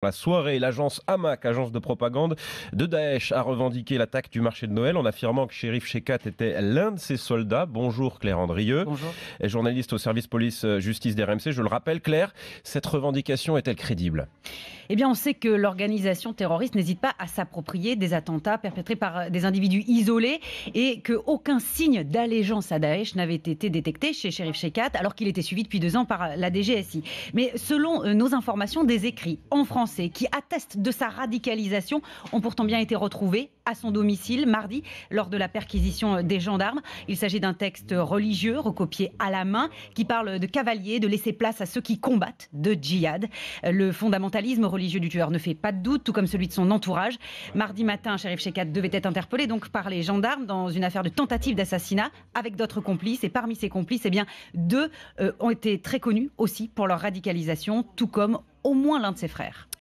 La soirée, l'agence Hamak, agence de propagande de Daesh, a revendiqué l'attaque du marché de Noël en affirmant que Cherif Shekat était l'un de ses soldats. Bonjour Claire Andrieux, Bonjour. journaliste au service police-justice d'RMC. Je le rappelle, Claire, cette revendication est-elle crédible ? Eh bien, on sait que l'organisation terroriste n'hésite pas à s'approprier des attentats perpétrés par des individus isolés et qu'aucun signe d'allégeance à Daesh n'avait été détecté chez Cherif Shekat alors qu'il était suivi depuis 2 ans par la DGSI. Mais selon nos informations, des écrits en français qui attestent de sa radicalisation ont pourtant bien été retrouvés à son domicile mardi lors de la perquisition des gendarmes. Il s'agit d'un texte religieux recopié à la main qui parle de cavaliers, de laisser place à ceux qui combattent, de djihad. Le fondamentalisme religieux du tueur ne fait pas de doute, tout comme celui de son entourage. Mardi matin, Cherif Shekat devait être interpellé donc par les gendarmes dans une affaire de tentative d'assassinat avec d'autres complices. Et parmi ces complices, eh bien, 2 ont été très connus aussi pour leur radicalisation, tout comme au moins l'un de ses frères.